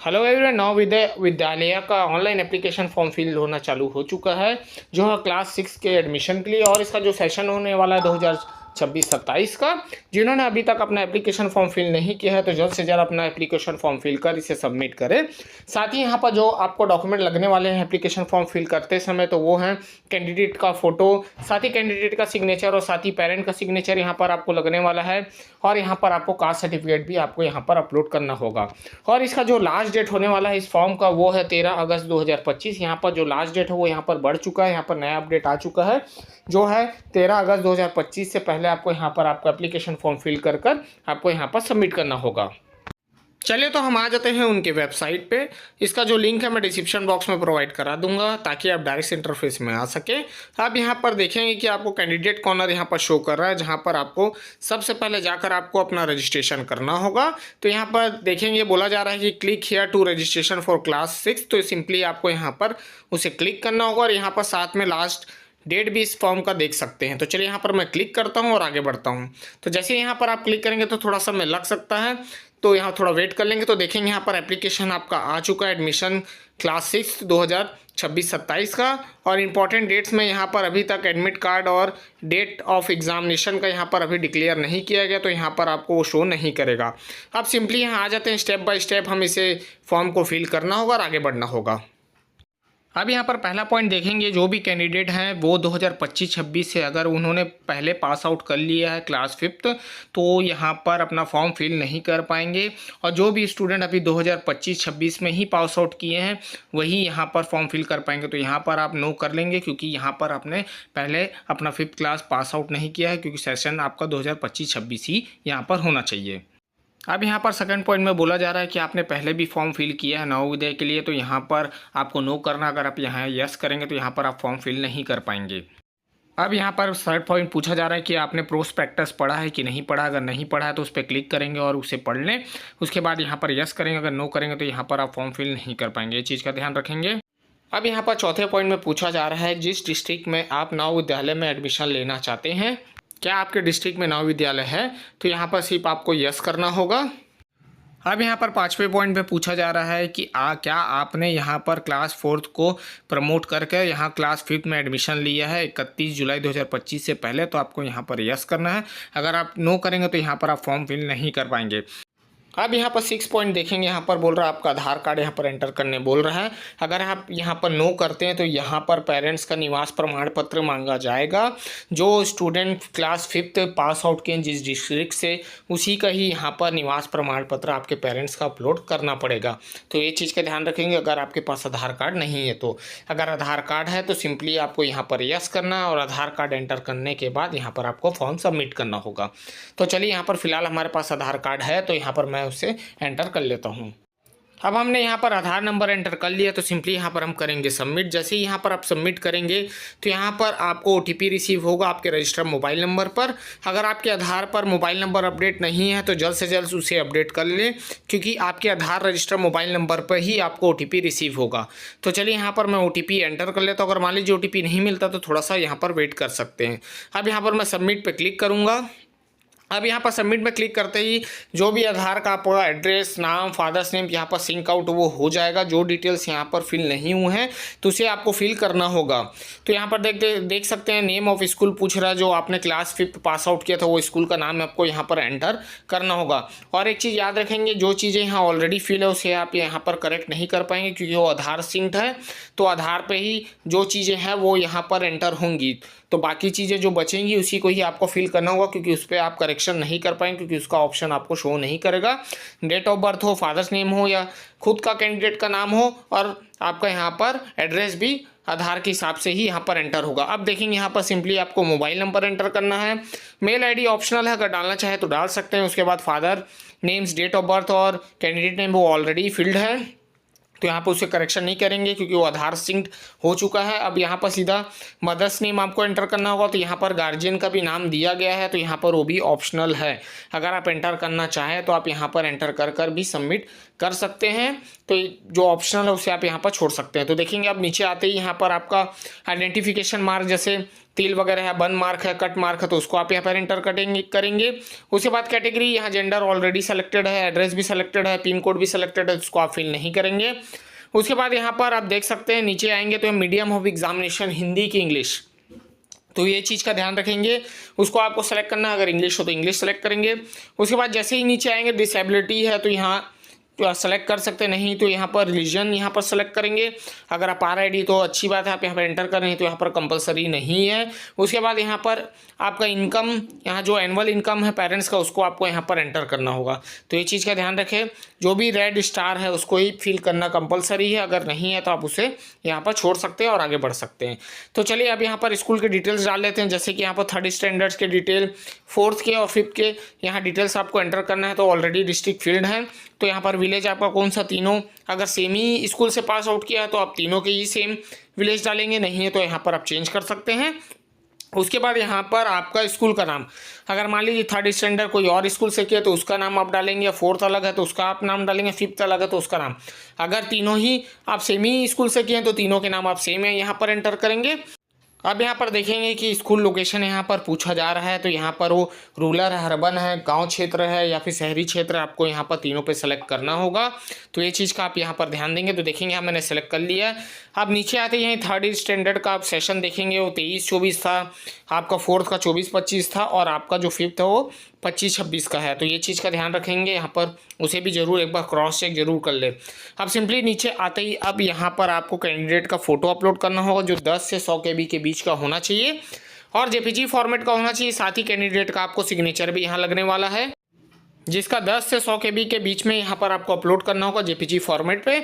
Hello everyone, नौ विद्यालय का online application form fill होना चालू हो चुका है जो है क्लास 6 के एडमिशन के लिए। और इसका जो सेशन होने वाला है 2026-27 का। जिन्होंने अभी तक अपना एप्लीकेशन फॉर्म फिल नहीं किया है तो जल्द से जल्द अपना एप्लीकेशन फॉर्म फिल कर इसे सबमिट करें। साथ ही यहाँ पर जो आपको डॉक्यूमेंट लगने वाले हैं एप्लीकेशन फॉर्म फिल करते समय तो वो हैं कैंडिडेट का फ़ोटो, साथ ही कैंडिडेट का सिग्नेचर और साथ ही पेरेंट का सिग्नेचर यहाँ पर आपको लगने वाला है। और यहाँ पर आपको कास्ट सर्टिफिकेट भी आपको यहाँ पर अपलोड करना होगा। और इसका जो लास्ट डेट होने वाला है इस फॉर्म का वो है 13 अगस्त 2025। यहाँ पर जो लास्ट डेट है वो यहाँ पर बढ़ चुका है, यहाँ पर नया अपडेट आ चुका है जो है 13 अगस्त 2025 से पहले आपको यहाँ पर आपका एप्लीकेशन फॉर्म फिल कर आपको यहाँ पर सबमिट करना होगा। चलिए तो हम आ जाते हैं उनके वेबसाइट पे। इसका जो लिंक है मैं डिस्क्रिप्शन बॉक्स में प्रोवाइड करा दूंगा ताकि आप डायरेक्ट इंटरफेस में आ सके। आप यहाँ पर देखेंगे कि आपको कैंडिडेट कॉर्नर यहाँ पर शो कर रहा है जहाँ पर आपको सबसे पहले जाकर आपको अपना रजिस्ट्रेशन करना होगा। तो यहाँ पर देखेंगे बोला जा रहा है कि click here to registration for class 6। तो सिंपली आपको यहाँ पर उसे क्लिक करना होगा और यहाँ पर साथ में लास्ट डेट भी इस फॉर्म का देख सकते हैं। तो चलिए यहाँ पर मैं क्लिक करता हूँ और आगे बढ़ता हूँ। तो जैसे यहाँ पर आप क्लिक करेंगे तो थोड़ा समय लग सकता है, तो यहाँ थोड़ा वेट कर लेंगे। तो देखेंगे यहाँ पर एप्लीकेशन आपका आ चुका है एडमिशन क्लास 6 2026-27 का। और इम्पॉर्टेंट डेट्स में यहाँ पर अभी तक एडमिट कार्ड और डेट ऑफ एग्जामिनेशन का यहाँ पर अभी डिक्लेयर नहीं किया गया, तो यहाँ पर आपको वो शो नहीं करेगा। अब सिंपली यहाँ आ जाते हैं, स्टेप बाय स्टेप हम इसे फॉर्म को फिल करना होगा और आगे बढ़ना होगा। अब यहाँ पर पहला पॉइंट देखेंगे, जो भी कैंडिडेट हैं वो 2025-26 से अगर उन्होंने पहले पास आउट कर लिया है क्लास 5 तो यहाँ पर अपना फॉर्म फिल नहीं कर पाएंगे। और जो भी स्टूडेंट अभी 2025-26 में ही पास आउट किए हैं वही यहाँ पर फॉर्म फिल कर पाएंगे। तो यहाँ पर आप नो कर लेंगे क्योंकि यहाँ पर आपने पहले अपना 5th क्लास पास आउट नहीं किया है, क्योंकि सेशन आपका 2025-26 ही यहाँ पर होना चाहिए। अब यहाँ पर सेकंड पॉइंट में बोला जा रहा है कि आपने पहले भी फॉर्म फिल किया है नवोदय के लिए, तो यहाँ पर आपको नो करना। अगर आप यहाँ यस करेंगे तो यहाँ पर आप फॉर्म फिल नहीं कर पाएंगे। अब यहाँ पर थर्ड पॉइंट पूछा जा रहा है कि आपने प्रोस्पेक्टस पढ़ा है कि नहीं पढ़ा। अगर नहीं पढ़ा है तो उस पर क्लिक करेंगे और उसे पढ़ लें। उसके बाद यहाँ पर यस करेंगे, अगर नो करेंगे तो यहाँ पर आप फॉर्म फिल नहीं कर पाएंगे। ये चीज़ का ध्यान रखेंगे। अब यहाँ पर चौथे पॉइंट में पूछा जा रहा है जिस डिस्ट्रिक्ट में आप नव विद्यालय में एडमिशन लेना चाहते हैं, क्या आपके डिस्ट्रिक्ट में नव विद्यालय है, तो यहाँ पर सिर्फ आपको यस करना होगा। अब यहाँ पर पाँचवें पॉइंट पे पूछा जा रहा है कि क्या आपने यहाँ पर क्लास 4 को प्रमोट करके यहाँ क्लास 5 में एडमिशन लिया है 31 जुलाई 2025 से पहले, तो आपको यहाँ पर यस करना है। अगर आप नो करेंगे तो यहाँ पर आप फॉर्म फिल नहीं कर पाएंगे। अब यहाँ पर 6 पॉइंट देखेंगे, यहाँ पर बोल रहा है आपका आधार कार्ड यहाँ पर एंटर करने बोल रहा है। अगर आप यहाँ पर नो करते हैं तो यहाँ पर पेरेंट्स का निवास प्रमाण पत्र मांगा जाएगा। जो student class 5th pass out किए जिस डिस्ट्रिक्ट से, उसी का ही यहाँ पर निवास प्रमाण पत्र आपके पेरेंट्स का अपलोड करना पड़ेगा। तो ये चीज़ का ध्यान रखेंगे अगर आपके पास आधार कार्ड नहीं है तो। अगर आधार कार्ड है तो सिंपली आपको यहाँ पर यस करना और आधार कार्ड एंटर करने के बाद यहाँ पर आपको फॉर्म सबमिट करना होगा। तो चलिए यहाँ पर फिलहाल हमारे पास आधार कार्ड है तो यहाँ पर मैं उसे एंटर कर लेता हूँ। अब हमने यहाँ पर आधार नंबर एंटर कर लिया तो सिंपली यहाँ पर हम करेंगे सबमिट। जैसे ही यहाँ पर आप सबमिट करेंगे तो यहाँ पर आपको OTP रिसीव होगा आपके रजिस्टर्ड मोबाइल नंबर पर। अगर आपके आधार पर मोबाइल नंबर अपडेट नहीं है तो जल्द से जल्द उसे अपडेट कर लें, क्योंकि आपके आधार रजिस्टर्ड मोबाइल नंबर पर ही आपको OTP रिसीव होगा। तो चलिए यहाँ पर मैं OTP एंटर कर लेता हूँ। अगर मान लीजिए OTP नहीं मिलता तो थोड़ा सा यहाँ पर वेट कर सकते हैं। अब यहाँ पर मैं सबमिट पर क्लिक करूँगा। अब यहाँ पर सबमिट में क्लिक करते ही जो भी आधार का आपका एड्रेस, नाम, फादर्स नेम यहाँ पर सिंक आउट वो हो जाएगा। जो डिटेल्स यहाँ पर फिल नहीं हुए हैं तो उसे आपको फिल करना होगा। तो यहाँ पर देख सकते हैं नेम ऑफ स्कूल पूछ रहा है। जो आपने क्लास 5 पास आउट किया था वो स्कूल का नाम आपको यहाँ पर एंटर करना होगा। और एक चीज़ याद रखेंगे, जो चीज़ें यहाँ ऑलरेडी फिल है उसे आप यहाँ पर करेक्ट नहीं कर पाएंगे क्योंकि वो आधार सिंक्ड है। तो आधार पर ही जो चीज़ें हैं वो यहाँ पर एंटर होंगी, तो बाकी चीज़ें जो बचेंगी उसी को ही आपको फिल करना होगा, क्योंकि उस पर आप करेक्शन नहीं कर पाएंगे क्योंकि उसका ऑप्शन आपको शो नहीं करेगा। डेट ऑफ बर्थ हो, फादर्स नेम हो या खुद का कैंडिडेट का नाम हो, और आपका यहाँ पर एड्रेस भी आधार के हिसाब से ही यहाँ पर एंटर होगा। अब देखेंगे यहाँ पर सिंपली आपको मोबाइल नंबर एंटर करना है। मेल ID ऑप्शनल है, अगर डालना चाहे तो डाल सकते हैं। उसके बाद father names, date of birth और कैंडिडेट नेम वो ऑलरेडी फिल्ड है, तो यहाँ पर उसे करेक्शन नहीं करेंगे क्योंकि वो आधार सिंक्ड हो चुका है। अब यहाँ पर सीधा मदर्स नेम आपको एंटर करना होगा। तो यहाँ पर गार्जियन का भी नाम दिया गया है, तो यहाँ पर वो भी ऑप्शनल है। अगर आप एंटर करना चाहें तो आप यहाँ पर एंटर कर भी सबमिट कर सकते हैं। तो जो ऑप्शनल है उसे आप यहाँ पर छोड़ सकते हैं। तो देखेंगे अब नीचे आते ही यहाँ पर आपका आइडेंटिफिकेशन मार्क जैसे तिल वगैरह है, बन मार्क है, कट मार्क है, तो उसको आप यहाँ पर एंटर करेंगे। उसके बाद कैटेगरी, यहाँ जेंडर ऑलरेडी सेलेक्टेड है, एड्रेस भी सेलेक्टेड है, पिन कोड भी सेलेक्टेड है, उसको आप फिल नहीं करेंगे। उसके बाद यहाँ पर आप देख सकते हैं नीचे आएंगे तो मीडियम ऑफ एग्जामिनेशन हिंदी की इंग्लिश, तो ये चीज़ का ध्यान रखेंगे, उसको आपको सेलेक्ट करना है। अगर इंग्लिश हो तो इंग्लिश सेलेक्ट करेंगे। उसके बाद जैसे ही नीचे आएंगे डिसेबिलिटी है तो यहाँ तो सेलेक्ट कर सकते नहीं, तो यहाँ पर रिलीजन यहाँ पर सेलेक्ट करेंगे। अगर आप RID तो अच्छी बात है, आप यहाँ पर एंटर कर रहे हैं तो यहाँ पर कंपलसरी नहीं है। उसके बाद यहाँ पर आपका इनकम, यहाँ जो एनुअल इनकम है पेरेंट्स का, उसको आपको यहाँ पर एंटर करना होगा। तो ये चीज़ का ध्यान रखें, जो भी रेड स्टार है उसको ही फिल करना कंपलसरी है, अगर नहीं है तो आप उसे यहाँ पर छोड़ सकते हैं और आगे बढ़ सकते हैं। तो चलिए अब यहाँ पर स्कूल के डिटेल्स डाल लेते हैं, जैसे कि यहाँ पर 3rd स्टैंडर्ड्स के डिटेल, 4th के और 5th के यहाँ डिटेल्स आपको एंटर करना है। तो ऑलरेडी डिस्ट्रिक्ट फील्ड है, तो यहाँ पर विलेज आपका कौन सा, तीनों। अगर सेम ही स्कूल से पास आउट किया है तो आप तीनों के ही सेम विलेज डालेंगे, नहीं है तो यहाँ पर आप चेंज कर सकते हैं। उसके बाद यहाँ पर आपका स्कूल का नाम, अगर मान लीजिए 3rd स्टैंडर्ड कोई और स्कूल से किया तो उसका नाम आप डालेंगे, 4th अलग है तो उसका आप नाम डालेंगे, 5th अलग है तो उसका नाम। अगर तीनों ही आप सेम ही स्कूल से किए हैं तो तीनों के नाम आप सेम है यहाँ पर एंटर करेंगे। अब यहाँ पर देखेंगे कि स्कूल लोकेशन यहाँ पर पूछा जा रहा है, तो यहाँ पर वो रूरल है, अर्बन है, गांव क्षेत्र है या फिर शहरी क्षेत्र है, आपको यहाँ पर तीनों पे सेलेक्ट करना होगा। तो ये चीज़ का आप यहाँ पर ध्यान देंगे। तो देखेंगे यहाँ मैंने सेलेक्ट कर लिया है। अब नीचे आते हैं 3rd स्टैंडर्ड का आप सेशन देखेंगे, वो 23-24 था, आपका 4th का 24-25 था और आपका जो 5th है वो 25-26 का है। तो ये चीज़ का ध्यान रखेंगे, यहाँ पर उसे भी जरूर एक बार क्रॉस चेक जरूर कर ले। अब सिंपली नीचे आते ही अब यहाँ पर आपको कैंडिडेट का फ़ोटो अपलोड करना होगा, जो 10 से 100 KB के बीच का होना चाहिए और JPG फॉर्मेट का होना चाहिए। साथ ही कैंडिडेट का आपको सिग्नेचर भी यहाँ लगने वाला है, जिसका 10 से 100 KB के बीच में यहाँ पर आपको अपलोड करना होगा JPG फॉर्मेट पे।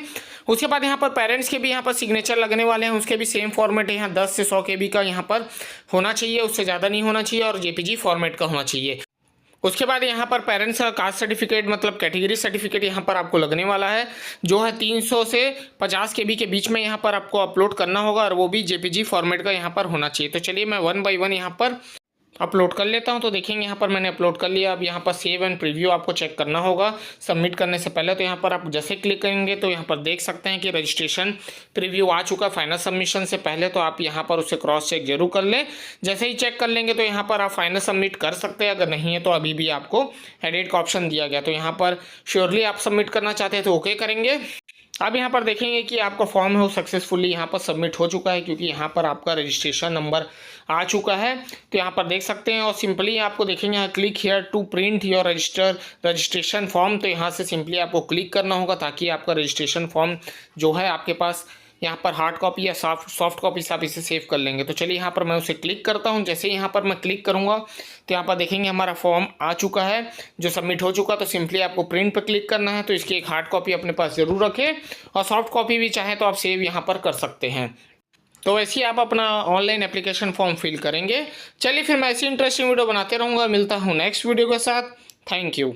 उसके बाद यहाँ पर पेरेंट्स के भी यहाँ पर सिग्नेचर लगने वाले हैं, उसके भी सेम फॉर्मेट है, यहाँ 10 से 100 KB का यहाँ पर होना चाहिए, उससे ज़्यादा नहीं होना चाहिए और JPG फॉर्मेट का होना चाहिए। उसके बाद यहाँ पर पेरेंट्स का कास्ट सर्टिफिकेट मतलब कैटेगरी सर्टिफिकेट यहाँ पर आपको लगने वाला है, जो है 300 से 50 KB के बीच में यहाँ पर आपको अपलोड करना होगा और वो भी JPG फॉर्मेट का यहाँ पर होना चाहिए। तो चलिए मैं 1 बाय 1 यहाँ पर अपलोड कर लेता हूं। तो देखेंगे यहाँ पर मैंने अपलोड कर लिया। अब यहाँ पर सेव एंड प्रीव्यू आपको चेक करना होगा सबमिट करने से पहले। तो यहाँ पर आप जैसे क्लिक करेंगे तो यहाँ पर देख सकते हैं कि रजिस्ट्रेशन प्रीव्यू आ चुका फाइनल सबमिशन से पहले, तो आप यहाँ पर उसे क्रॉस चेक जरूर कर लें। जैसे ही चेक कर लेंगे तो यहाँ पर आप फाइनल सबमिट कर सकते हैं, अगर नहीं है तो अभी भी आपको एडिट का ऑप्शन दिया गया। तो यहाँ पर श्योरली आप सबमिट करना चाहते हैं तो ओके करेंगे। अब यहाँ पर देखेंगे कि आपका फॉर्म है वो सक्सेसफुली यहाँ पर सबमिट हो चुका है, क्योंकि यहाँ पर आपका रजिस्ट्रेशन नंबर आ चुका है। तो यहाँ पर देख सकते हैं और सिंपली आपको देखेंगे यहाँ click here to print your registration form. तो यहाँ से सिंपली आपको क्लिक करना होगा ताकि आपका रजिस्ट्रेशन फॉर्म जो है आपके पास यहाँ पर हार्ड कॉपी या सॉफ्ट कॉपी से आप इसे सेव कर लेंगे। तो चलिए यहाँ पर मैं उसे क्लिक करता हूँ। जैसे यहाँ पर मैं क्लिक करूँगा तो यहाँ पर देखेंगे हमारा फॉर्म आ चुका है जो सबमिट हो चुका। तो सिंपली आपको प्रिंट पर क्लिक करना है। तो इसकी एक हार्ड कॉपी अपने पास ज़रूर रखें और सॉफ्ट कॉपी भी चाहे तो आप सेव यहाँ पर कर सकते हैं। तो वैसे ही आप अपना ऑनलाइन एप्लीकेशन फॉर्म फिल करेंगे। चलिए फिर मैं ऐसी इंटरेस्टिंग वीडियो बनाते रहूँगा। मिलता हूँ नेक्स्ट वीडियो के साथ। Thank you.